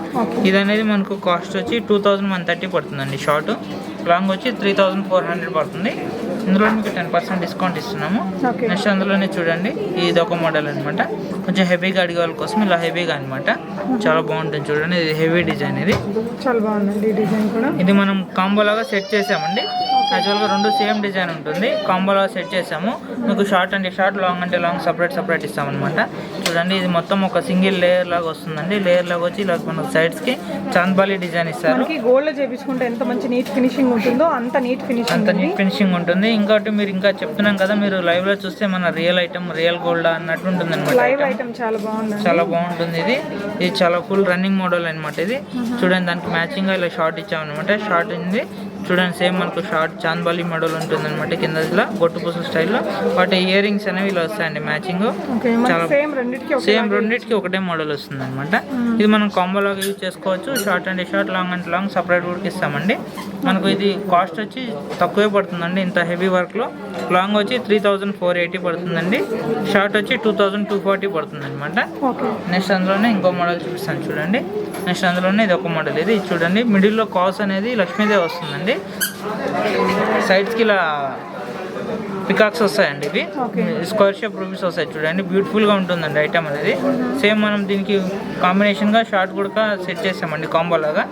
ఇది అనేది మనకు కాస్ట్ వచ్చి 2130 పడుతుందండి. షార్ట్, లాంగ్ వచ్చి 3400 పడుతుంది. ఇందులో మీకు 10% డిస్కౌంట్ ఇస్తున్నాము. నెక్స్ట్ అందులోనే చూడండి ఇది ఒక మోడల్ అనమాట. కొంచెం హెవీగా అడిగే వాళ్ళ కోసం ఇలా హెవీగా అనమాట. చాలా బాగుంటుంది చూడండి. ఇది హెవీ డిజైన్. ఇది చాలా బాగుందండి డిజైన్ కూడా. ఇది మనం కాంబో లాగా సెట్ చేసామండి. యాక్చువల్గా 2 సేమ్ డిజైన్ ఉంటుంది. కాంబోలా సెట్ చేసాము. మీకు షార్ట్ అంటే షార్ట్, లాంగ్ అంటే లాంగ్ సపరేట్ ఇస్తామన్నమాట. చూడండి, ఇది మొత్తం ఒక సింగిల్ లేయర్ లాగా వస్తుందండి. లేయర్ లాగా వచ్చి ఇలా మనకు సైడ్స్ కి చాంద్బాలి డిజైన్ ఇస్తారు. మనకి గోల్డ్ లో చేపించుకుంటే ఎంత మంచి నీట్ ఫినిషింగ్ ఉంటుందో అంత నీట్ ఫినిషింగ్ ఉంటుంది. ఇంకోటి మీరు ఇంకా చెప్తున్నాం కదా, మీరు లైవ్ లో చూస్తే మన రియల్ ఐటమ్ రియల్ గోల్డ్ అన్నట్టు ఉంటుంది అనమాట. లైవ్ ఐటమ్ చాలా బాగుంటుంది. ఇది చాలా ఫుల్ రన్నింగ్ మోడల్ అనమాట. ఇది చూడండి, దానికి మ్యాచింగ్ గా ఇలా షార్ట్ ఇచ్చామన్నమాట. షార్ట్ ఉంది చూడండి, సేమ్ మనకు షార్ట్ చాంద్బాలి మోడల్ ఉంటుంది అనమాట. కింద ఇలా బొట్టు పూస స్టైల్లో. వాటి ఇయర్ రింగ్స్ అనేవి ఇలా వస్తాయండి మ్యాచింగ్. చాలా సేమ్ రెండింటికి ఒకటే మోడల్ వస్తుంది అనమాట. ఇది మనం కాంబో లాగా యూజ్ చేసుకోవచ్చు. Short and short, long and long separate కూడా ఇస్తామండి. మనకు ఇది కాస్ట్ వచ్చి తక్కువే పడుతుందండి ఇంత హెవీ వర్క్ లో. లాంగ్ వచ్చి 3480 పడుతుందండి. షార్ట్ వచ్చి 2240 పడుతుంది అనమాట. నెక్స్ట్ అందులోనే ఇంకో మోడల్ చూపిస్తాను చూడండి. నెక్స్ట్ అందులోనే ఇది ఒక మోడల్. ఇది చూడండి, మిడిల్లో కాస్ అనేది లక్ష్మీదేవి వస్తుందండి. సైడ్స్కి ఇలా పికాక్స్ వస్తాయండి. ఇవి స్క్వేర్ షేప్ రూపీస్ వస్తాయి చూడండి. బ్యూటిఫుల్గా ఉంటుందండి ఐటమ్ అనేది. సేమ్ మనం దీనికి కాంబినేషన్గా షార్ట్ కూడా సెట్ చేసామండి కాంబో లాగా.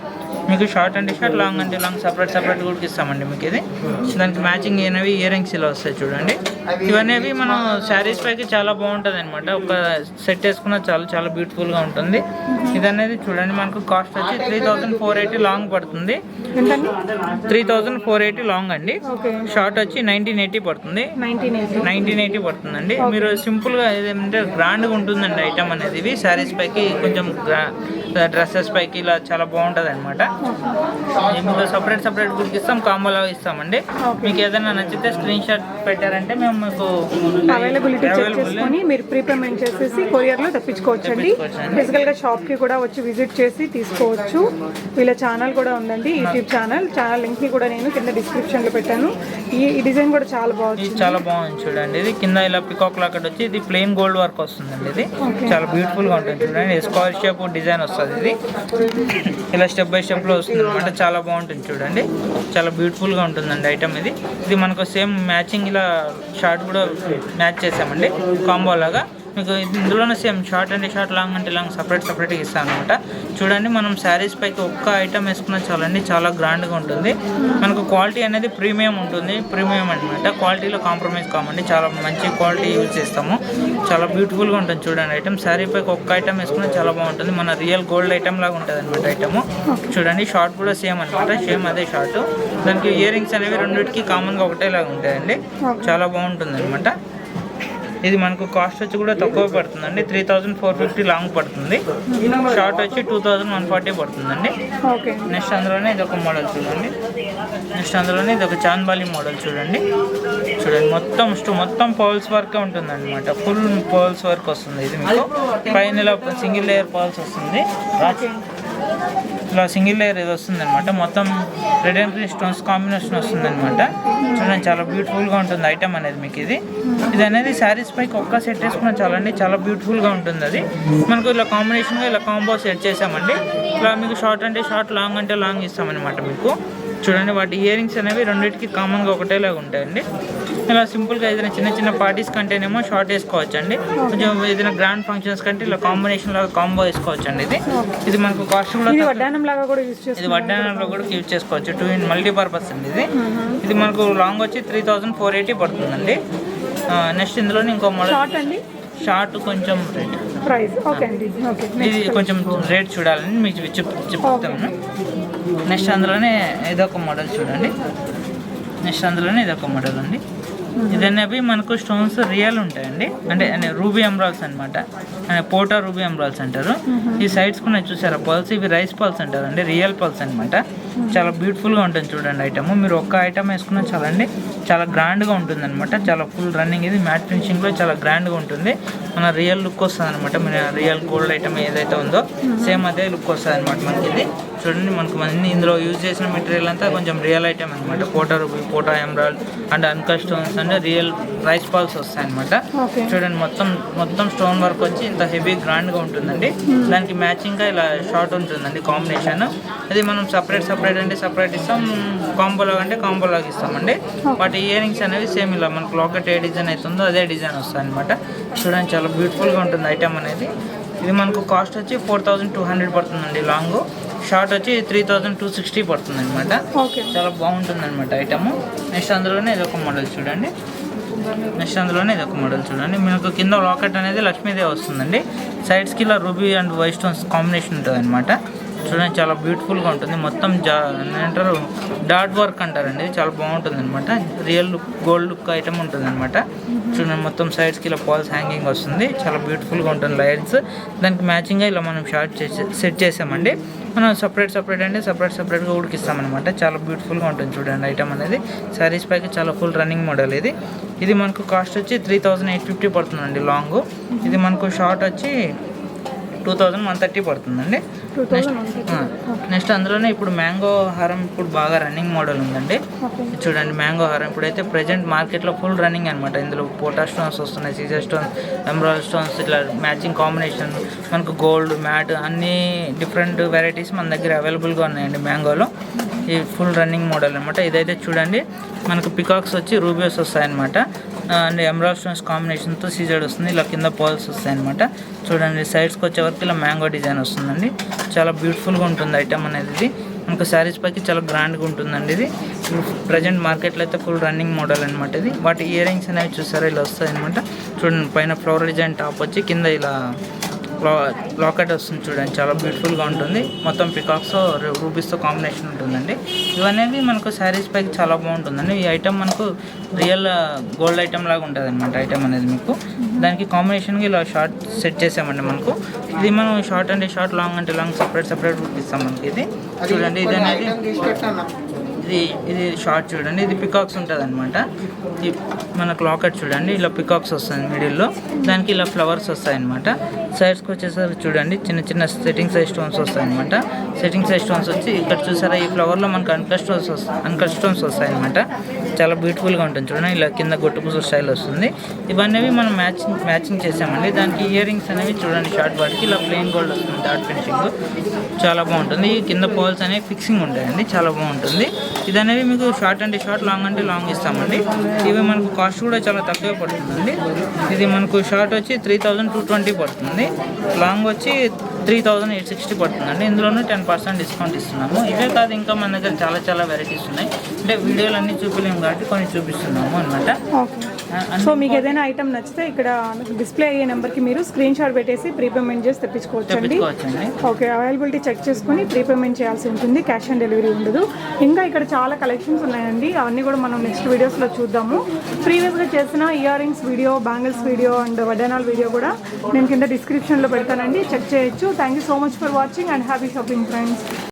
మీకు షార్ట్ అంటే షార్ట్, లాంగ్ అంటే లాంగ్ సపరేట్ కూడా ఇస్తామండి మీకు. ఇది దానికి మ్యాచింగ్ అనేవి ఇయర్ రింగ్స్ ఇలా వస్తాయి చూడండి. ఇవన్నీ మనం శారీస్ పైకి చాలా బాగుంటుంది అనమాట. ఒక సెట్ వేసుకున్న చాలా బ్యూటిఫుల్గా ఉంటుంది. ఇది అనేది చూడండి, మనకు కాస్ట్ వచ్చి 3480 లాంగ్ పడుతుంది. 3480 లాంగ్ అండి. షార్ట్ వచ్చి 1980 పడుతుంది. 1980 పడుతుందండి. మీరు సింపుల్గా ఏదంటే గ్రాండ్గా ఉంటుందండి ఐటమ్ అనేది. ఇవి శారీస్ పైకి కొంచెం డ్రెస్సెస్ పైకి ఇలా చాలా బాగుంటుంది అనమాట. మీకు సపరేట్ కూడా ఇస్తాం, కాంబోలా ఇస్తామండి. మీకు ఏదైనా నచ్చితే స్క్రీన్ షాట్ పెట్టారంటే మేము మీకు అవైలబిలిటీ చెక్ చేసుకొని మీరు ప్రీపేమెంట్ చేసేసి కొరియర్లో తెప్పించుకోవచ్చండి. ఫిజికల్గా షాప్కి కూడా వచ్చి విజిట్ చేసి తీసుకోవచ్చు. వీళ్ళ ఛానల్ కూడా ఉందండి, యూట్యూబ్ ఛానల్ లింక్ని కూడా నేను కింద డిస్క్రిప్షన్లో పెట్టాను. ఈ డిజైన్ కూడా చాలా బాగుంది. చూడండి. ఇది కింద ఇలా పికాక్ లాకెట్ వచ్చి ఇది ప్లెయిన్ గోల్డ్ వర్క్ వస్తుందండి. ఇది చాలా బ్యూటిఫుల్గా ఉంటుంది చూడండి. స్క్వేర్ షేప్ డిజైన్ వస్తుంది. ఇది ఇలా స్టెప్ బై స్టెప్లో వస్తుంది అనమాట. చాలా బాగుంటుంది చూడండి. చాలా బ్యూటిఫుల్గా ఉంటుందండి ఐటమ్ ఇది. ఇది మనకు సేమ్ మ్యాచింగ్ ఇలా షార్ట్ కూడా మ్యాచ్ చేసామండి కాంబో లాగా. మీకు ఇందులోనే సేమ్ షార్ట్ అంటే షార్ట్, లాంగ్ అంటే లాంగ్ సపరేట్గా ఇస్తాను అనమాట. చూడండి, మనం శారీస్ పైకి ఒక్క ఐటమ్ వేసుకున్నా చాలండి, చాలా గ్రాండ్గా ఉంటుంది. మనకు క్వాలిటీ అనేది ప్రీమియం ఉంటుంది. ప్రీమియం అనమాట. క్వాలిటీలో కాంప్రమైజ్ కామండి. చాలా మంచి క్వాలిటీ యూజ్ చేస్తాము. చాలా బ్యూటిఫుల్గా ఉంటుంది చూడండి ఐటమ్. శారీ పైకి ఒక్క ఐటమ్ వేసుకున్నా చాలా బాగుంటుంది. మన రియల్ గోల్డ్ ఐటమ్ లాగా ఉంటుంది అనమాట ఐటమ్. చూడండి, షార్ట్ కూడా సేమ్ అనమాట. సేమ్ అదే షార్ట్. దానికి ఇయర్ రింగ్స్ అనేవి రెండింటికి కామన్గా ఒకటేలాగా ఉంటాయండి. చాలా బాగుంటుంది అనమాట. ఇది మనకు కాస్ట్ వచ్చి కూడా తక్కువ పడుతుందండి. 3450 లాంగ్ పడుతుంది. షార్ట్ వచ్చి 2140 పడుతుందండి. నెక్స్ట్ అందులోనే ఇది ఒక మోడల్ చూడండి. నెక్స్ట్ అందులోనే ఇది ఒక చాంద్బాలి మోడల్ చూడండి. మొత్తం పర్ల్స్ వర్క్ ఉంటుంది అనమాట. ఫుల్ పర్ల్స్ వర్క్ వస్తుంది. ఇది మీకు పైన ఇలా సింగిల్ లేయర్ పర్ల్స్ వస్తుంది. ఇలా సింగిల్ లేయర్ ఇది వస్తుంది అనమాట. మొత్తం red and green stones combination వస్తుంది అనమాట. చూడండి, చాలా బ్యూటిఫుల్గా ఉంటుంది ఐటమ్ అనేది మీకు. ఇది అనేది శారీస్ పైకి ఒక్క సెట్ వేసుకున్నా చాలండి, చాలా బ్యూటిఫుల్గా ఉంటుంది. అది మనకు ఇలా కాంబినేషన్గా ఇలా కాంబో సెట్ చేసామండి. ఇలా మీకు షార్ట్ అంటే షార్ట్, లాంగ్ అంటే లాంగ్ ఇస్తామన్నమాట మీకు. చూడండి, వాటి ఇయర్ రింగ్స్ అనేవి రెండింటికి కామన్గా ఒకటేలాగా ఉంటాయండి. ఇలా సింపుల్గా ఏదైనా చిన్న పార్టీస్ కంటేనేమో షార్ట్ వేసుకోవచ్చు అండి. కొంచెం ఏదైనా గ్రాండ్ ఫంక్షన్స్ కంటే ఇలా కాంబినేషన్ లాగా కాంబో వేసుకోవచ్చు అండి. ఇది మనకు కాస్ట్ కూడా వడ్డానంలో కూడా యూజ్ చేసుకోవచ్చు. 2 in మల్టీపర్పస్ అండి. ఇది మనకు లాంగ్ వచ్చి 3480 పడుతుందండి. నెక్స్ట్ ఇందులోనే ఇంకో మోడల్ షార్ట్ కొంచెం రేట్ ఇది కొంచెం రేట్ చూడాలని మీకు చెప్తాను. నెక్స్ట్ అందులోనే ఇదొక మోడల్ చూడండి. నెక్స్ట్ అందులోనే ఇదొక మోడల్ అండి. ఇదనేవి మనకు స్టోన్స్ రియల్ ఉంటాయండి. అంటే రూబీ ఎమరాల్డ్స్ అనమాట. పోటా రూబీ ఎమరాల్డ్స్ అంటారు. ఈ సైడ్స్ కూడా చూసారా పల్స్, ఇవి రైస్ పల్స్ అంటారండి. రియల్ పల్స్ అనమాట. చాలా బ్యూటిఫుల్గా ఉంటుంది చూడండి ఐటమ్. మీరు ఒక్క ఐటమ్ వేసుకున్నా చాలండి, చాలా గ్రాండ్గా ఉంటుంది అనమాట. చాలా ఫుల్ రన్నింగ్. ఇది మ్యాట్ ఫినిషింగ్లో చాలా గ్రాండ్గా ఉంటుంది. మన రియల్ లుక్ వస్తుంది అనమాట. మన రియల్ గోల్డ్ ఐటమ్ ఏదైతే ఉందో సేమ్ అదే లుక్ వస్తుంది అనమాట మనకి. ఇది చూడండి, మనకు అన్ని ఇందులో యూజ్ చేసిన మెటీరియల్ అంతా కొంచెం రియల్ ఐటమ్ అనమాట. పోటా రూబీ, పోటా ఎమరాల్డ్ అండ్ అన్కట్ స్టోన్స్ అంటే రియల్ రైస్ పాల్స్ వస్తాయి అనమాట. చూడండి, మొత్తం స్టోన్ వర్క్ వచ్చి ఇంత హెవీ గ్రాండ్గా ఉంటుందండి. దానికి మ్యాచింగ్గా ఇలా షార్ట్ ఉంటుందండి కాంబినేషన్. అది మనం సపరేట్ అంటే సపరేట్ ఇస్తాం, కాంబోలాగా అంటే కాంబోలాగా ఇస్తామండి. వాటి ఇయర్ రింగ్స్ అనేవి సేమ్ ఇలా మనకు లాకెట్ ఏ డిజైన్ అవుతుందో అదే డిజైన్ వస్తుంది అనమాట. చూడండి, చాలా బ్యూటిఫుల్గా ఉంటుంది ఐటమ్ అనేది. ఇది మనకు కాస్ట్ వచ్చి 4200 పడుతుందండి లాంగ్. షార్ట్ వచ్చి 3260 పడుతుంది అనమాట. చాలా బాగుంటుంది అనమాట ఐటమ్. నెక్స్ట్ అందులోనే ఇది ఒక మోడల్ చూడండి. నెక్స్ట్ అందులోనే ఇది ఒక మోడల్ చూడండి. మీకు కింద లాకెట్ అనేది లక్ష్మీదేవి వస్తుందండి. సైడ్స్కి ఇలా ruby and white stones combination ఉంటుంది అనమాట. చూడండి చాలా బ్యూటిఫుల్గా ఉంటుంది. మొత్తం ఏమంటారు డాట్ వర్క్ అంటారండి. ఇది చాలా బాగుంటుంది అనమాట. Real look gold look item ఉంటుంది అనమాట. చూడండి మొత్తం సైడ్స్కి ఇలా పాల్స్ హ్యాంగింగ్ వస్తుంది. చాలా బ్యూటిఫుల్గా ఉంటుంది లైట్స్. దానికి మ్యాచింగ్గా ఇలా మనం షార్ట్ సెట్ చేసామండి. మనం సపరేట్గా ఉడికిస్తామన్నమాట. చాలా బ్యూటిఫుల్గా ఉంటుంది చూడండి ఐటమ్ అనేది. శారీస్ పైకి చాలా ఫుల్ రన్నింగ్ మోడల్ ఇది. ఇది మనకు కాస్ట్ వచ్చి 3850 పడుతుందండి లాంగ్. ఇది మనకు షార్ట్ వచ్చి 2130 పడుతుందండి. నెక్స్ట్ అందులోనే ఇప్పుడు మ్యాంగో హారం ఇప్పుడు బాగా రన్నింగ్ మోడల్ ఉందండి. చూడండి మ్యాంగో హారం ఇప్పుడైతే ప్రెజెంట్ మార్కెట్లో ఫుల్ రన్నింగ్ అనమాట. ఇందులో పోటా స్టోన్స్ వస్తున్నాయి, సీజర్ స్టోన్స్, ఎమరాల్డ్ స్టోన్స్, ఇట్లా మ్యాచింగ్ కాంబినేషన్ మనకు గోల్డ్ మ్యాట్ అన్ని డిఫరెంట్ వెరైటీస్ మన దగ్గర అవైలబుల్గా ఉన్నాయండి మ్యాంగోలో. ఈ ఫుల్ రన్నింగ్ మోడల్ అనమాట. ఇదైతే చూడండి మనకు పికాక్స్ వచ్చి రూబియోస్ వస్తాయన్నమాట. అండ్ ఎమరాల్డ్ స్టోన్స్ కాంబినేషన్తో సీజర్డ్ వస్తుంది. ఇలా కింద పాల్స్ వస్తాయన్నమాట. చూడండి సైడ్స్కి వచ్చే వరకు ఇలా మ్యాంగో డిజైన్ వస్తుందండి. చాలా బ్యూటిఫుల్గా ఉంటుంది ఐటమ్ అనేది. ఇది మనకు శారీస్ పైకి చాలా గ్రాండ్గా ఉంటుందండి. ఇది ప్రజెంట్ మార్కెట్లో అయితే ఫుల్ రన్నింగ్ మోడల్ అనమాట. ఇది వాటి ఇయర్ రింగ్స్ అనేవి చూసారా ఇలా వస్తాయి అనమాట. చూడండి పైన ఫ్లవర్ డిజైన్ టాప్ వచ్చి కింద ఇలా లాకెట్ వస్తుంది చూడండి. చాలా బ్యూటిఫుల్గా ఉంటుంది. మొత్తం పికాక్స్ రూబీస్తో కాంబినేషన్ ఉంటుందండి. ఇవనేవి మనకు శారీస్ పైకి చాలా బాగుంటుందండి. ఈ ఐటమ్ మనకు రియల్ గోల్డ్ ఐటమ్ లాగా ఉంటుంది అనమాట ఐటమ్ అనేది. మీకు దానికి కాంబినేషన్గా ఇలా షార్ట్ సెట్ చేసామండి. మనకు ఇది మనం షార్ట్ అంటే షార్ట్, లాంగ్ అంటే లాంగ్ సపరేట్ ఇస్తాం మనకి. ఇది చూడండి ఇది అనేది ఇది షార్ట్ చూడండి. ఇది పికాక్స్ ఉంటుంది అనమాట. మనకు లాకెట్ చూడండి ఇలా పికాక్స్ వస్తుంది మిడిల్లో. దానికి ఇలా ఫ్లవర్స్ వస్తాయి అనమాట. సైడ్స్కి వచ్చేసరికి చూడండి చిన్న సెట్టింగ్ సైజ్ స్టోన్స్ వస్తాయి అనమాట. సెట్టింగ్ సైజ్ స్టోన్స్ వచ్చి ఇక్కడ చూసారా ఈ ఫ్లవర్లో మనకు అన్కట్ స్టోన్స్ వస్తాయి అనమాట. చాలా బ్యూటిఫుల్గా ఉంటుంది చూడండి. ఇలా కింద గొట్టుపూస స్టైల్ వస్తుంది. ఇవన్నీ మనం మ్యాచింగ్ చేసామండి. దానికి ఇయర్ రింగ్స్ అనేవి చూడండి షార్ట్ వాటికి ఇలా ప్లెయిన్ గోల్డ్ వస్తుంది. డాట్ ఫినిషింగ్ చాలా బాగుంటుంది. ఈ కింద పోల్స్ అనేవి ఫిక్సింగ్ ఉంటాయండి. చాలా బాగుంటుంది. ఇది అనేవి మీకు షార్ట్ అంటే షార్ట్, లాంగ్ అంటే లాంగ్ ఇస్తామండి. ఇవి మనకు కాస్ట్ కూడా చాలా తక్కువే పడుతుందండి. ఇది మనకు షార్ట్ వచ్చి 3220 పడుతుంది. లాంగ్ వచ్చి 3860 పడుతుందండి. ఇందులోనూ 10% డిస్కౌంట్ ఇస్తున్నాము. ఇవే కాదు ఇంకా మన దగ్గర చాలా వెరైటీస్ ఉన్నాయి. అంటే వీడియోలు అన్నీ చూపించలేము కాబట్టి కొన్ని చూపిస్తున్నాము అనమాట. సో మీకు ఏదైనా ఐటమ్ నచ్చితే ఇక్కడ డిస్ప్లే అయ్యే నెంబర్కి మీరు స్క్రీన్ షాట్ పెట్టేసి ప్రీపేమెంట్ చేసి తెప్పించుకోవచ్చండి. ఓకే అవైలబిలిటీ చెక్ చేసుకొని ప్రీపేమెంట్ చేయాల్సి ఉంటుంది. క్యాష్ ఆన్ డెలివరీ ఉండదు. ఇంకా ఇక్కడ చాలా కలెక్షన్స్ ఉన్నాయండి. అవన్నీ కూడా మనం నెక్స్ట్ వీడియోస్లో చూద్దాము. ప్రీవియస్గా చేసిన earrings video, bangles video and వడ్డానాల్ వీడియో కూడా నేను కింద డిస్క్రిప్షన్లో పెడతానండి. చెక్ చేయొచ్చు. Thank you so much for watching and happy shopping friends.